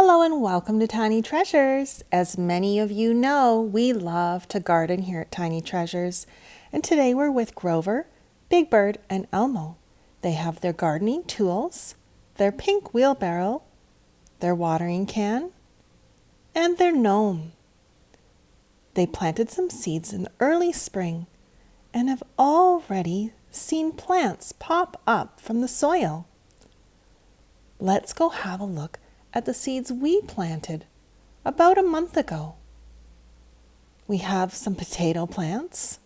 Hello and welcome to Tiny Treasures. As many of you know, we love to garden here at Tiny Treasures. And today we're with Grover, Big Bird, and Elmo. They have their gardening tools, their pink wheelbarrow, their watering can, and their gnome. They planted some seeds in early spring and have already seen plants pop up from the soil. Let's go have a look at the seeds we planted about a month ago. We have some potato plants,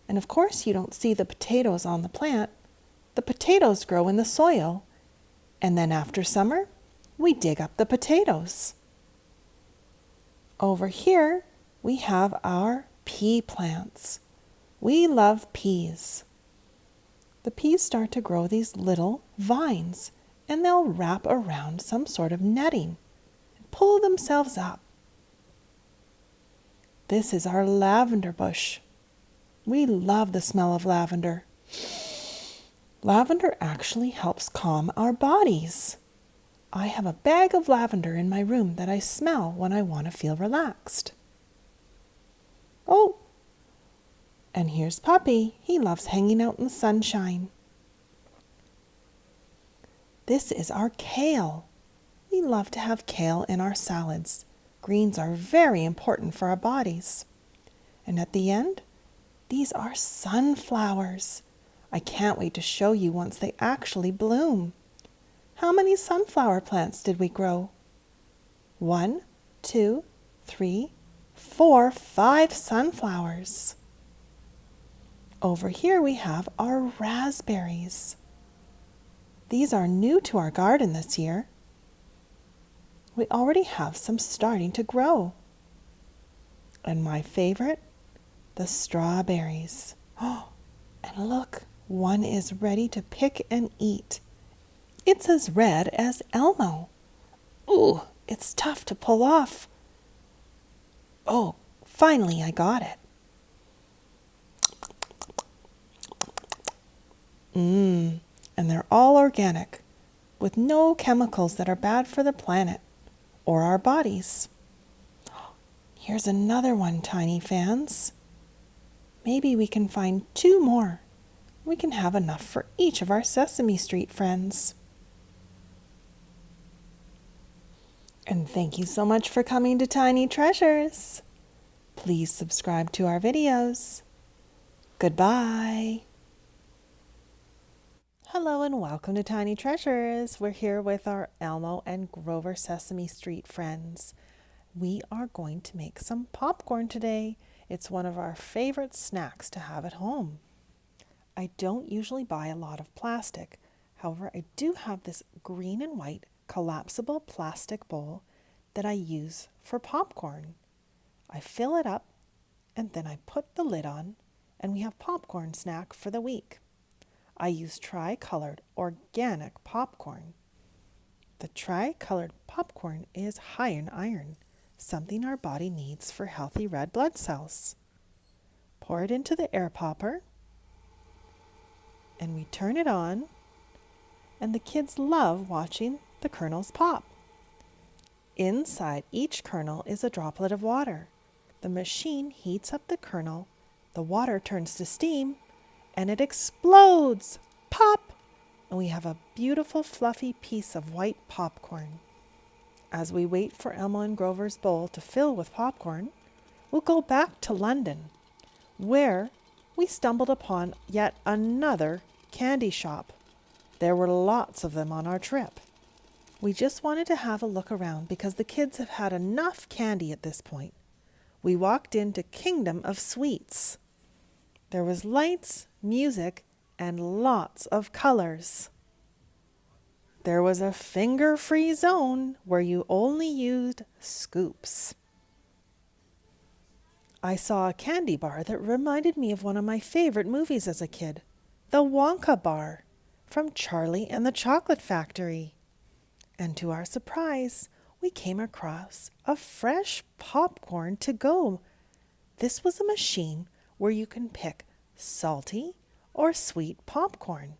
and of course you don't see the potatoes on the plant. The potatoes grow in the soil, and then after summer, we dig up the potatoes. Over here, we have our pea plants. We love peas. The peas start to grow these little vines, and they'll wrap around some sort of netting and pull themselves up. This is our lavender bush. We love the smell of lavender. Lavender actually helps calm our bodies. I have a bag of lavender in my room that I smell when I want to feel relaxed. Oh, and here's Puppy. He loves hanging out in the sunshine. This is our kale. We love to have kale in our salads. Greens are very important for our bodies. And at the end, these are sunflowers. I can't wait to show you once they actually bloom. How many sunflower plants did we grow? 1, 2, 3, 4, 5 sunflowers. Over here we have our raspberries. These are new to our garden this year. We already have some starting to grow. And my favorite, the strawberries. Oh, and look, one is ready to pick and eat. It's as red as Elmo. Ooh, it's tough to pull off. Oh, finally I got it. And they're all organic, with no chemicals that are bad for the planet or our bodies. Here's another one, Tiny fans. Maybe we can find 2 more. We can have enough for each of our Sesame Street friends. And thank you so much for coming to Tiny Treasures. Please subscribe to our videos. Goodbye. Hello and welcome to Tiny Treasures. We're here with our Elmo and Grover Sesame Street friends. We are going to make some popcorn today. It's one of our favorite snacks to have at home. I don't usually buy a lot of plastic. However, I do have this green and white collapsible plastic bowl that I use for popcorn. I fill it up and then I put the lid on and we have popcorn snack for the week. I use tri-colored organic popcorn. The tri-colored popcorn is high in iron, something our body needs for healthy red blood cells. Pour it into the air popper, and we turn it on, and the kids love watching the kernels pop. Inside each kernel is a droplet of water. The machine heats up the kernel, the water turns to steam, and it explodes! Pop! And we have a beautiful fluffy piece of white popcorn. As we wait for Elmo and Grover's bowl to fill with popcorn, we'll go back to London, where we stumbled upon yet another candy shop. There were lots of them on our trip. We just wanted to have a look around because the kids have had enough candy at this point. We walked into Kingdom of Sweets. There was lights, music, and lots of colors. There was a finger-free zone where you only used scoops. I saw a candy bar that reminded me of one of my favorite movies as a kid, the Wonka bar from Charlie and the Chocolate Factory. And to our surprise, we came across a fresh popcorn to go. This was a machine where you can pick salty or sweet popcorn.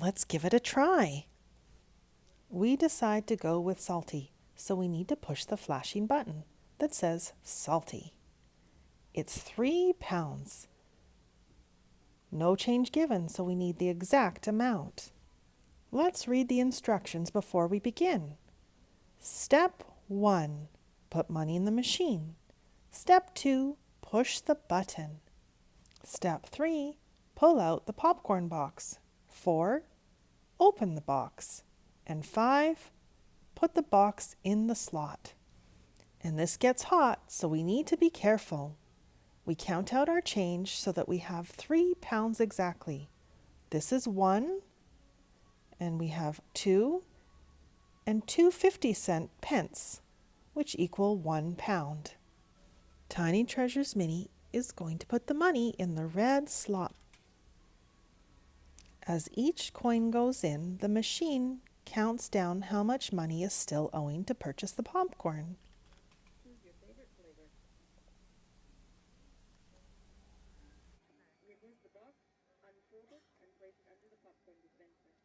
Let's give it a try. We decide to go with salty, so we need to push the flashing button that says salty. It's 3 pounds. No change given, so we need the exact amount. Let's read the instructions before we begin. Step 1. Put money in the machine. Step 2. Push the button. Step 3. Pull out the popcorn box. 4. Open the box. And 5. Put the box in the slot. And this gets hot, so we need to be careful. We count out our change so that we have 3 pounds exactly. This is 1, and we have 2, and 2 50-cent pence, which equal 1 pound. Tiny Treasures Mini is going to put the money in the red slot. As each coin goes in, the machine counts down how much money is still owing to purchase the popcorn. Choose your favorite flavor. Remove the box, unfold it, and place it under the popcorn dispenser.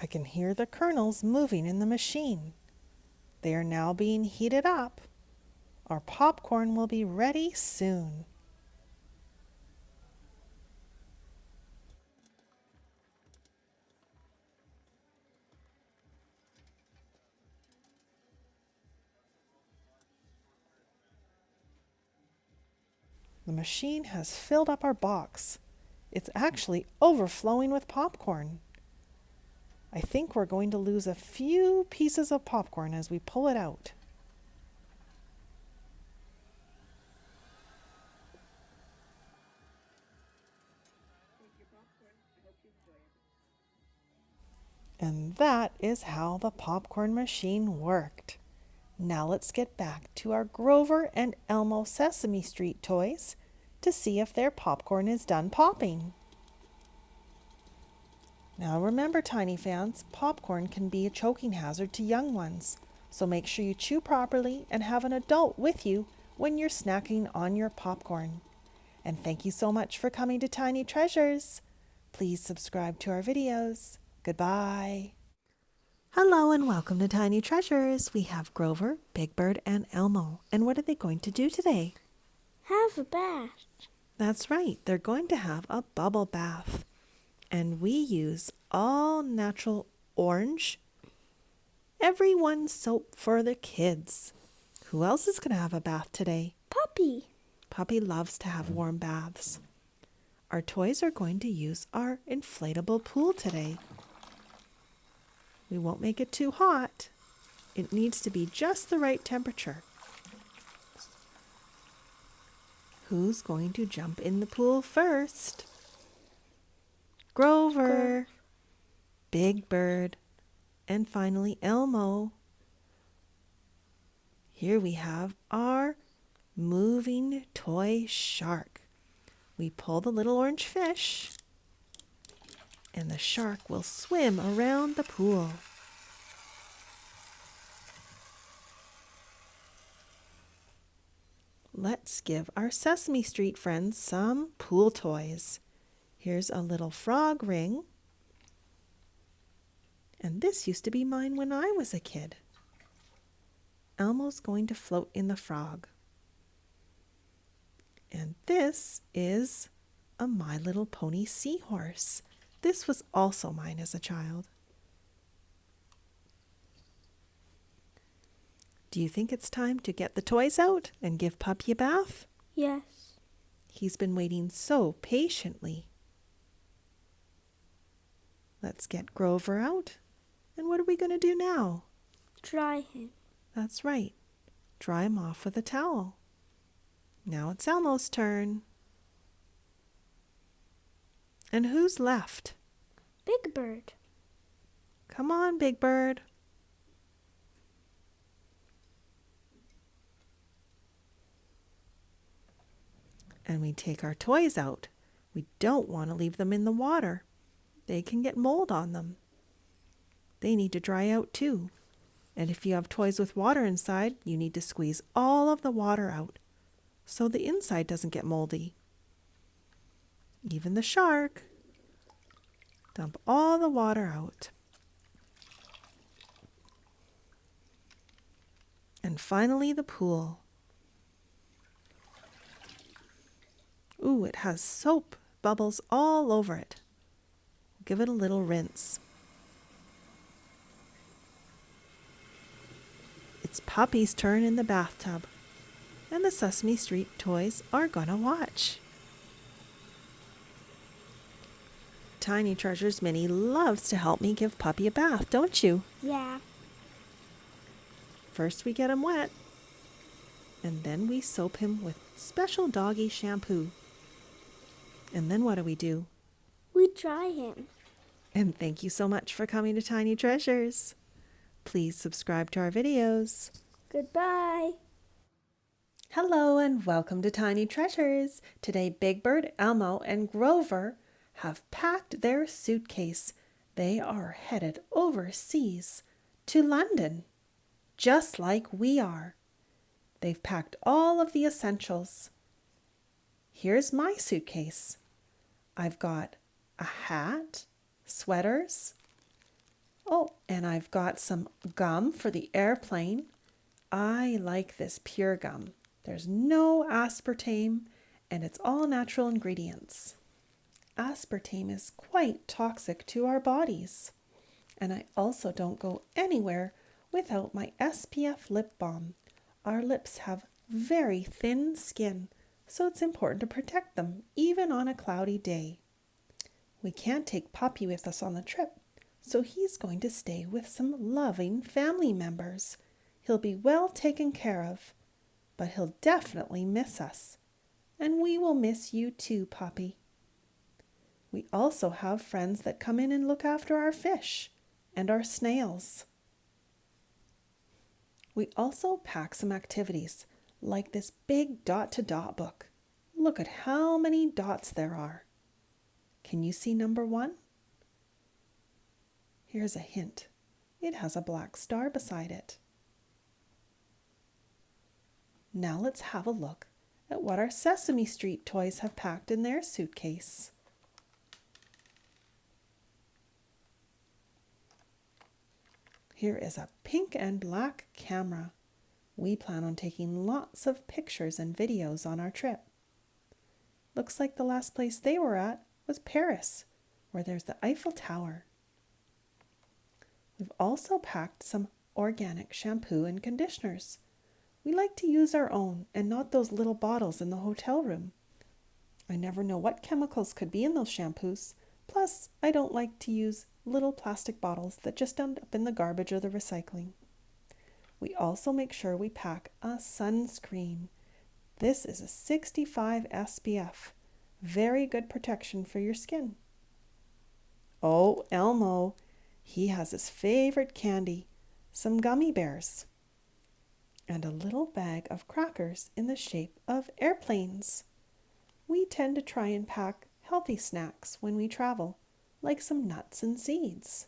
I can hear the kernels moving in the machine. They are now being heated up. Our popcorn will be ready soon. The machine has filled up our box. It's actually overflowing with popcorn. I think we're going to lose a few pieces of popcorn as we pull it out. Take your popcorn. I hope you enjoy it. And that is how the popcorn machine worked. Now let's get back to our Grover and Elmo Sesame Street toys to see if their popcorn is done popping. Now remember, tiny fans, popcorn can be a choking hazard to young ones, so make sure you chew properly and have an adult with you when you're snacking on your popcorn. And thank you so much for coming to Tiny Treasures. Please subscribe to our videos. Goodbye. Hello and welcome to Tiny Treasures. We have Grover, Big Bird, and Elmo. And what are they going to do today? Have a bath. That's right, they're going to have a bubble bath. And we use all natural orange, everyone soap for the kids. Who else is going to have a bath today? Puppy. Puppy loves to have warm baths. Our toys are going to use our inflatable pool today. We won't make it too hot. It needs to be just the right temperature. Who's going to jump in the pool first? Grover, Big Bird, and finally Elmo. Here we have our moving toy shark. We pull the little orange fish, and the shark will swim around the pool. Let's give our Sesame Street friends some pool toys. Here's a little frog ring. And this used to be mine when I was a kid. Elmo's going to float in the frog. And this is a My Little Pony seahorse. This was also mine as a child. Do you think it's time to get the toys out and give Puppy a bath? Yes. He's been waiting so patiently. Let's get Grover out. And what are we going to do now? Dry him. That's right. Dry him off with a towel. Now it's Elmo's turn. And who's left? Big Bird. Come on, Big Bird. And we take our toys out. We don't want to leave them in the water. They can get mold on them. They need to dry out too. And if you have toys with water inside, you need to squeeze all of the water out so the inside doesn't get moldy. Even the shark. Dump all the water out. And finally, the pool. Ooh, it has soap bubbles all over it. Give it a little rinse. It's Puppy's turn in the bathtub, and the Sesame Street toys are gonna watch. Tiny Treasures Minnie loves to help me give Puppy a bath, don't you? Yeah. First we get him wet, and then we soap him with special doggy shampoo. And then what do? We dry him. And thank you so much for coming to Tiny Treasures. Please subscribe to our videos. Goodbye. Hello and welcome to Tiny Treasures. Today Big Bird, Elmo, and Grover have packed their suitcase. They are headed overseas to London, just like we are. They've packed all of the essentials. Here's my suitcase. I've got a hat, sweaters. Oh, and I've got some gum for the airplane. I like this pure gum. There's no aspartame, and it's all natural ingredients. Aspartame is quite toxic to our bodies. And I also don't go anywhere without my SPF lip balm. Our lips have very thin skin, so it's important to protect them, even on a cloudy day. We can't take Puppy with us on the trip, so he's going to stay with some loving family members. He'll be well taken care of, but he'll definitely miss us. And we will miss you too, Puppy. We also have friends that come in and look after our fish and our snails. We also pack some activities, like this big dot-to-dot book. Look at how many dots there are. Can you see number 1? Here's a hint. It has a black star beside it. Now let's have a look at what our Sesame Street toys have packed in their suitcase. Here is a pink and black camera. We plan on taking lots of pictures and videos on our trip. Looks like the last place they were at was Paris, where there's the Eiffel Tower. We've also packed some organic shampoo and conditioners. We like to use our own and not those little bottles in the hotel room. I never know what chemicals could be in those shampoos. Plus, I don't like to use little plastic bottles that just end up in the garbage or the recycling. We also make sure we pack a sunscreen. This is a 65 SPF. Very good protection for your skin. Oh, Elmo, he has his favorite candy, some gummy bears, and a little bag of crackers in the shape of airplanes. We tend to try and pack healthy snacks when we travel, like some nuts and seeds.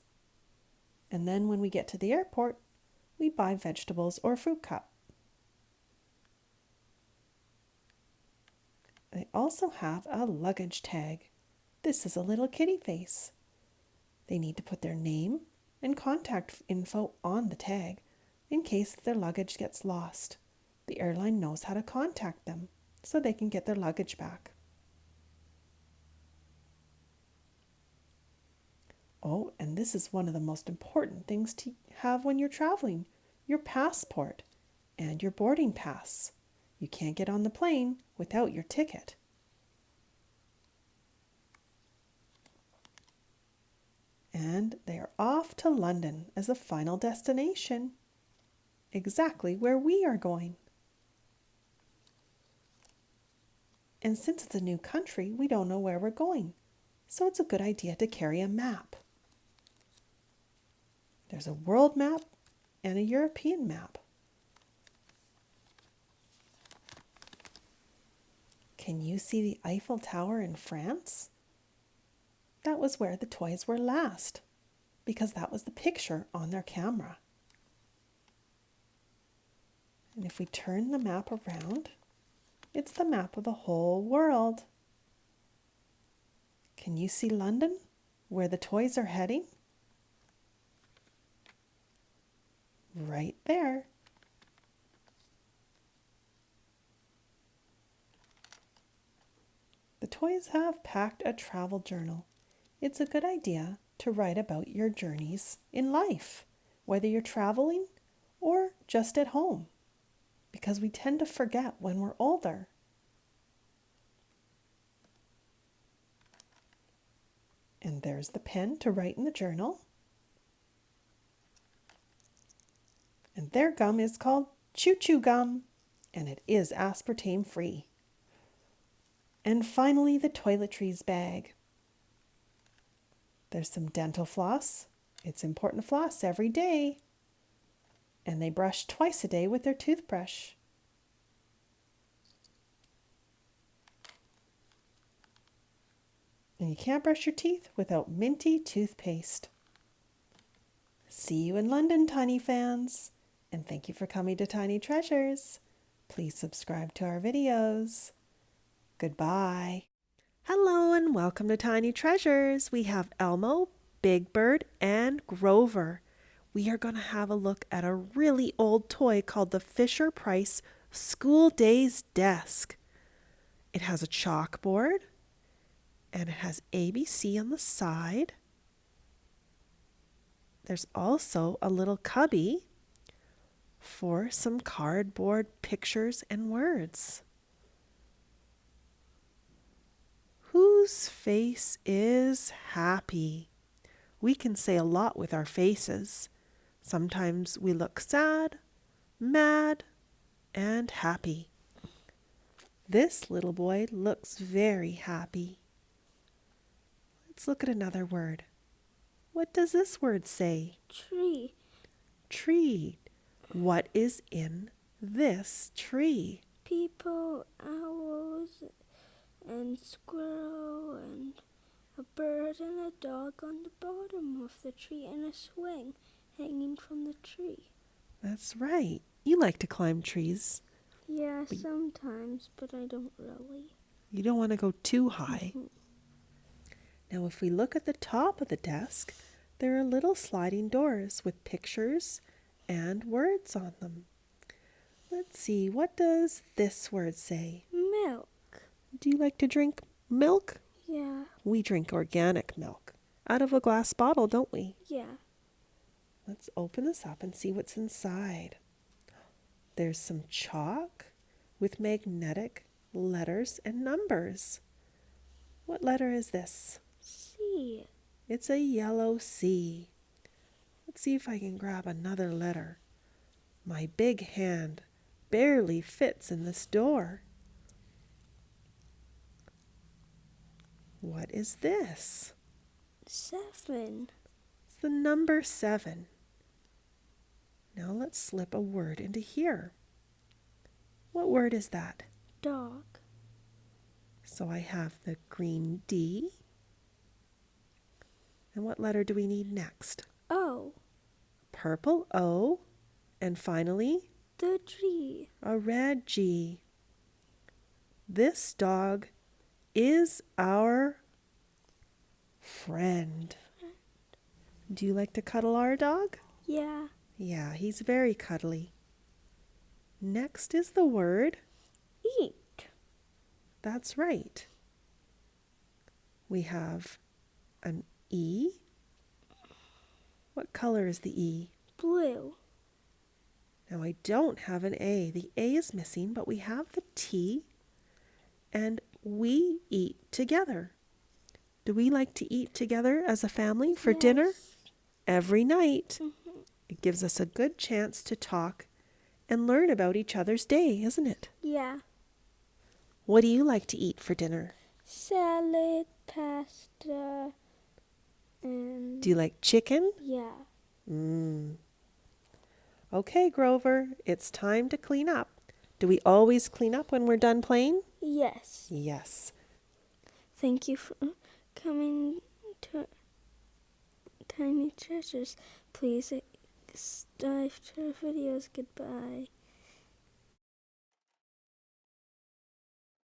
And then when we get to the airport, we buy vegetables or fruit cup. They also have a luggage tag. This is a little kitty face. They need to put their name and contact info on the tag in case their luggage gets lost. The airline knows how to contact them so they can get their luggage back. Oh, and this is one of the most important things to have when you're traveling, your passport and your boarding pass. You can't get on the plane without your ticket. And they are off to London as a final destination, exactly where we are going. And since it's a new country, we don't know where we're going, so it's a good idea to carry a map. There's a world map and a European map. Can you see the Eiffel Tower in France? That was where the toys were last, because that was the picture on their camera. And if we turn the map around, it's the map of the whole world. Can you see London, where the toys are heading? Right there. The toys have packed a travel journal. It's a good idea to write about your journeys in life, whether you're traveling or just at home, because we tend to forget when we're older. And there's the pen to write in the journal. And their gum is called Choo Choo Gum, and it is aspartame free. And finally, the toiletries bag. There's some dental floss. It's important to floss every day. And they brush twice a day with their toothbrush. And you can't brush your teeth without minty toothpaste. See you in London, Tiny fans. And thank you for coming to Tiny Treasures. Please subscribe to our videos. Goodbye. Hello and welcome to Tiny Treasures. We have Elmo, Big Bird, and Grover. We are going to have a look at a really old toy called the Fisher-Price School Days Desk. It has a chalkboard and it has ABC on the side. There's also a little cubby for some cardboard pictures and words. Whose face is happy? We can say a lot with our faces. Sometimes we look sad, mad, and happy. This little boy looks very happy. Let's look at another word. What does this word say? Tree. Tree. What is in this tree? People, owls, and squirrel, and a bird and a dog on the bottom of the tree, and a swing hanging from the tree. That's right. You like to climb trees. Yeah, sometimes, but I don't really. You don't want to go too high. Mhm. Now, if we look at the top of the desk, there are little sliding doors with pictures and words on them. Let's see, what does this word say? Milk. Do you like to drink milk? Yeah. We drink organic milk out of a glass bottle, don't we? Yeah. Let's open this up and see what's inside. There's some chalk with magnetic letters and numbers. What letter is this? C. It's a yellow C. Let's see if I can grab another letter. My big hand barely fits in this door. What is this? 7. It's the number 7. Now let's slip a word into here. What word is that? Dog. So I have the green D. And what letter do we need next? O. Purple O. And finally, The G. a red G. This dog is our friend. Do you like to cuddle our dog? Yeah. Yeah, he's very cuddly. Next is the word. Eat. That's right. We have an E. What color is the E? Blue. Now I don't have an A. The A is missing, but we have the T. And we eat together. Do we like to eat together as a family for dinner? Yes. Every night. Mm-hmm. It gives us a good chance to talk and learn about each other's day, isn't it? Yeah. What do you like to eat for dinner? Salad, pasta, and... Do you like chicken? Yeah. Okay, Grover, it's time to clean up. Do we always clean up when we're done playing? Yes. Yes. Thank you for coming tiny treasures. Please subscribe to our videos. Goodbye.